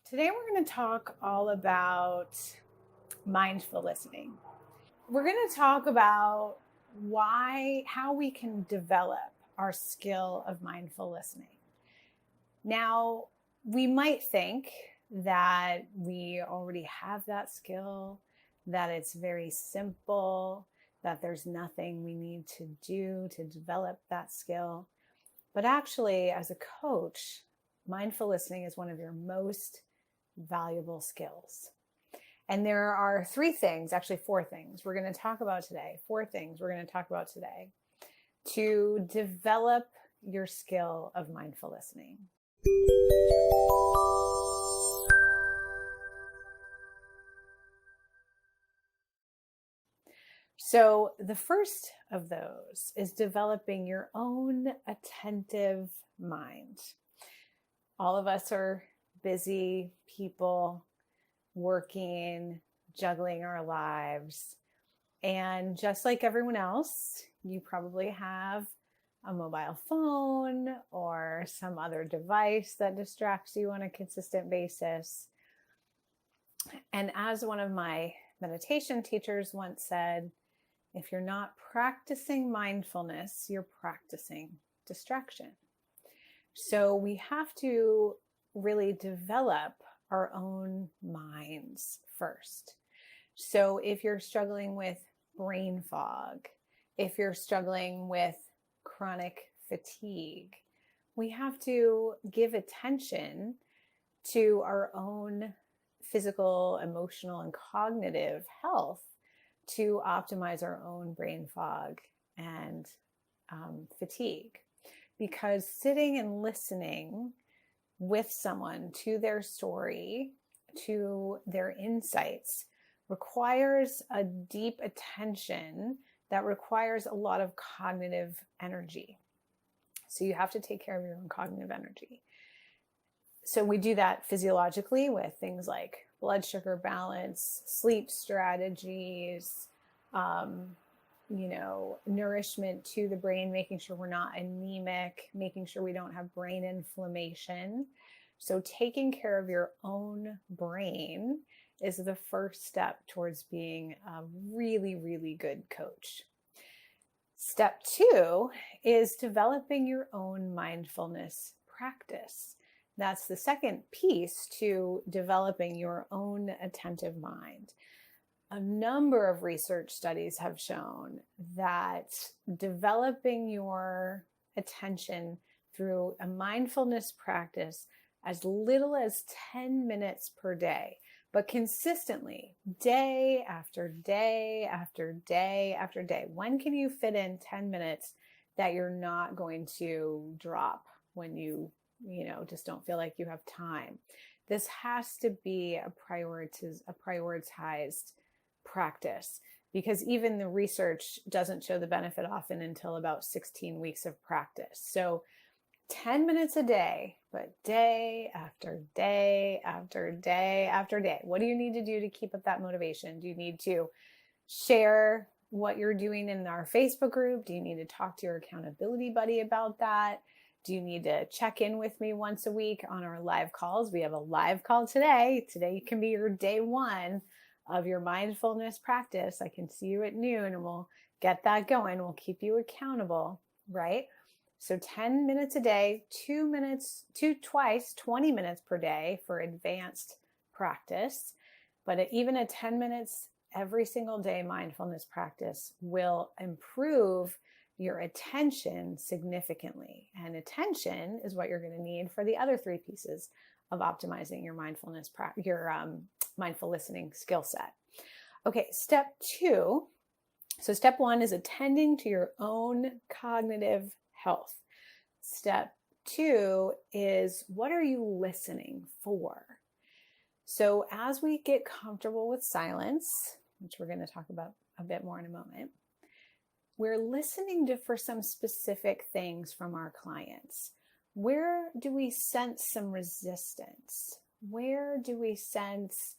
Today, we're going to talk all about mindful listening. We're going to talk about how we can develop our skill of mindful listening. Now, we might think that we already have that skill, that it's very simple, that there's nothing we need to do to develop that skill. But actually, as a coach, mindful listening is one of your most valuable skills. And there are four things we're going to talk about today. To develop your skill of mindful listening. So the first of those is developing your own attentive mind. All of us are busy people, working, juggling our lives. And just like everyone else, you probably have a mobile phone or some other device that distracts you on a consistent basis. And as one of my meditation teachers once said, if you're not practicing mindfulness, you're practicing distraction. So we have to really develop our own minds first. So if you're struggling with brain fog, if you're struggling with chronic fatigue, we have to give attention to our own physical, emotional, and cognitive health to optimize our own brain fog and fatigue. Because sitting and listening with someone to their story, to their insights, requires a deep attention that requires a lot of cognitive energy. So you have to take care of your own cognitive energy. So we do that physiologically with things like blood sugar balance, sleep strategies, nourishment to the brain, making sure we're not anemic, making sure we don't have brain inflammation. So taking care of your own brain is the first step towards being a really, really good coach. Step 2 is developing your own mindfulness practice. That's the second piece to developing your own attentive mind. A number of research studies have shown that developing your attention through a mindfulness practice as little as 10 minutes per day, but consistently, day after day after day after day. When can you fit in 10 minutes that you're not going to drop when you just don't feel like you have time? This has to be a prioritized practice, because even the research doesn't show the benefit often until about 16 weeks of practice. So 10 minutes a day, but day after day after day after day. What do you need to do to keep up that motivation? Do you need to share what you're doing in our Facebook group? Do you need to talk to your accountability buddy about that? Do you need to check in with me once a week on our live calls? We have a live call today. Today can be your day 1 of your mindfulness practice. I can see you at noon and we'll get that going. We'll keep you accountable, right? So 10 minutes a day, 20 minutes per day for advanced practice. But even a 10 minutes every single day mindfulness practice will improve your attention significantly. And attention is what you're going to need for the other 3 pieces of optimizing your mindful listening skill set. Okay, step 2. So step 1 is attending to your own cognitive health. Step 2 is, what are you listening for? So as we get comfortable with silence, which we're going to talk about a bit more in a moment, we're listening for some specific things from our clients. Where do we sense some resistance? Where do we sense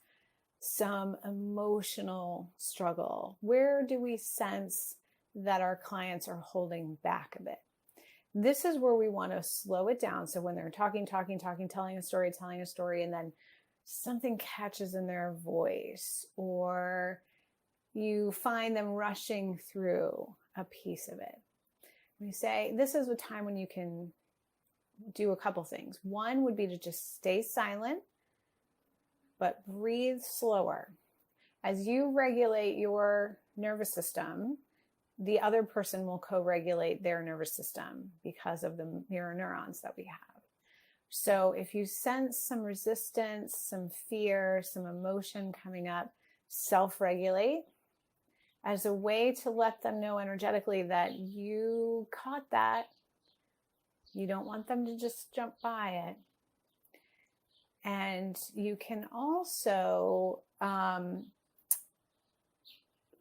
some emotional struggle? Where do we sense that our clients are holding back a bit? This is where we want to slow it down. So when they're talking, telling a story, and then something catches in their voice, or you find them rushing through a piece of it. We say this is a time when you can do a couple things. One would be to just stay silent, but breathe slower. As you regulate your nervous system, the other person will co-regulate their nervous system because of the mirror neurons that we have. So if you sense some resistance, some fear, some emotion coming up, self-regulate as a way to let them know energetically that you caught that. You don't want them to just jump by it. And you can also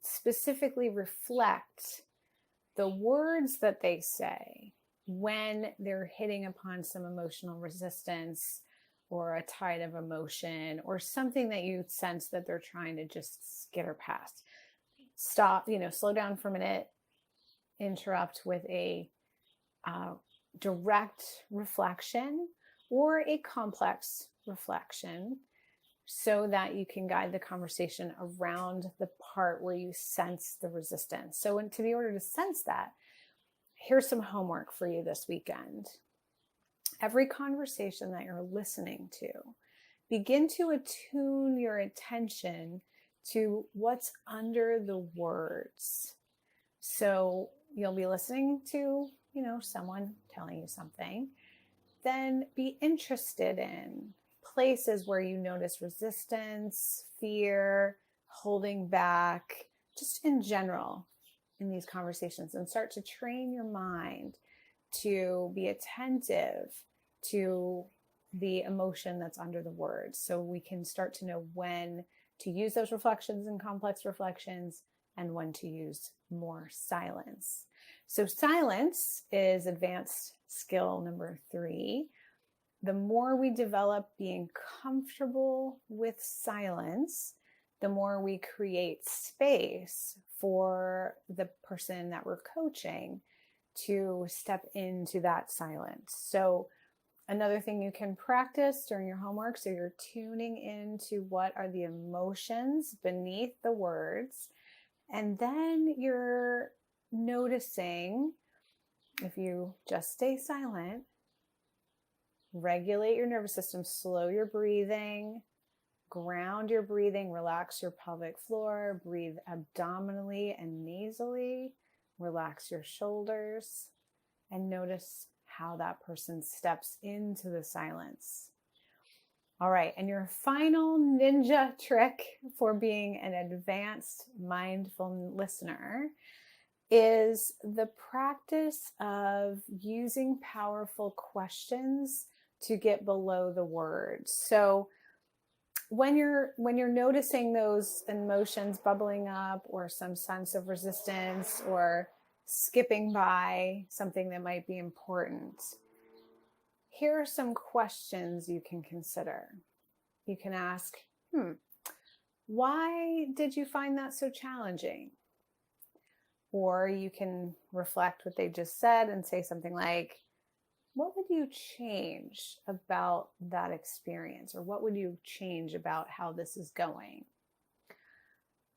specifically reflect the words that they say when they're hitting upon some emotional resistance or a tide of emotion or something that you sense that they're trying to just skitter past. Stop, slow down for a minute, interrupt with a direct reflection or a complex reflection so that you can guide the conversation around the part where you sense the resistance. So to be order to sense that, here's some homework for you this weekend. Every conversation that you're listening to, begin to attune your attention to what's under the words. So you'll be listening to, someone telling you something, then be interested in places where you notice resistance, fear, holding back, just in general in these conversations, and start to train your mind to be attentive to the emotion that's under the words. So we can start to know when to use those reflections and complex reflections and when to use more silence. So silence is advanced skill number 3. The more we develop being comfortable with silence, the more we create space for the person that we're coaching to step into that silence. So another thing you can practice during your homework, so you're tuning into what are the emotions beneath the words, and then you're noticing, if you just stay silent, regulate your nervous system, slow your breathing, ground your breathing, relax your pelvic floor, breathe abdominally and nasally, relax your shoulders, and notice how that person steps into the silence. All right, and your final ninja trick for being an advanced mindful listener is the practice of using powerful questions to get below the words. So when you're noticing those emotions bubbling up or some sense of resistance or skipping by something that might be important, here are some questions you can consider. You can ask, why did you find that so challenging? Or you can reflect what they just said and say something like, what would you change about that experience? Or what would you change about how this is going?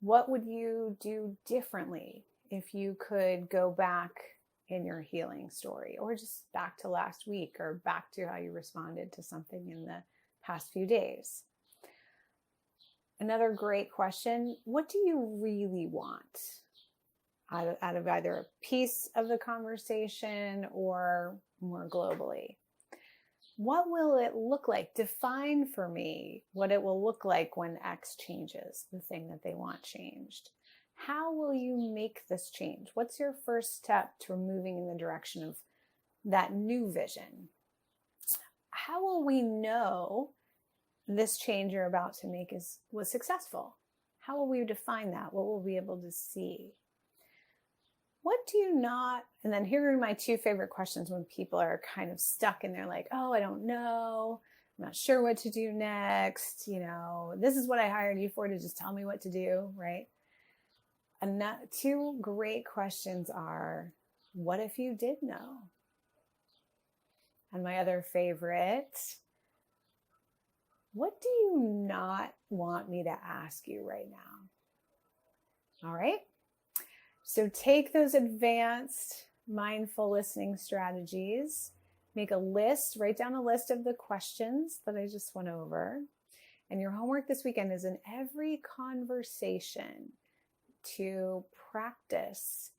What would you do differently if you could go back in your healing story, or just back to last week, or back to how you responded to something in the past few days? Another great question, what do you really want out of either a piece of the conversation or more globally? What will it look like? Define for me what it will look like when X changes, the thing that they want changed. How will you make this change? What's your first step to moving in the direction of that new vision? How will we know this change you're about to make was successful? How will we define that? What will we be able to see? What do you not, and then here are my 2 favorite questions when people are kind of stuck and they're like, oh, I don't know. I'm not sure what to do next. This is what I hired you for, to just tell me what to do, right? And 2 great questions are, what if you did know? And my other favorite, What do you not want me to ask you right now? All right. So take those advanced mindful listening strategies, make a list, write down a list of the questions that I just went over. And your homework this weekend is in every conversation to practice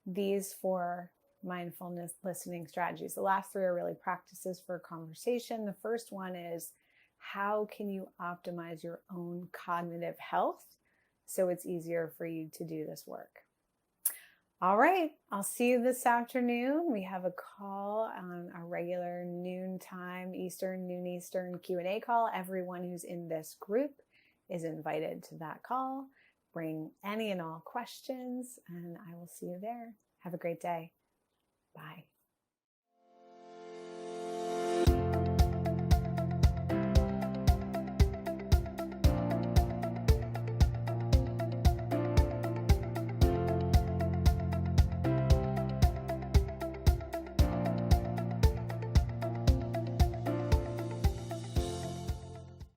these 4 mindfulness listening strategies. The last 3 are really practices for conversation. The first one is, how can you optimize your own cognitive health so it's easier for you to do this work? All right, I'll see you this afternoon. We have a call on our regular noon Eastern Q&A call. Everyone who's in this group is invited to that call. Bring any and all questions, and I will see you there. Have a great day. Bye.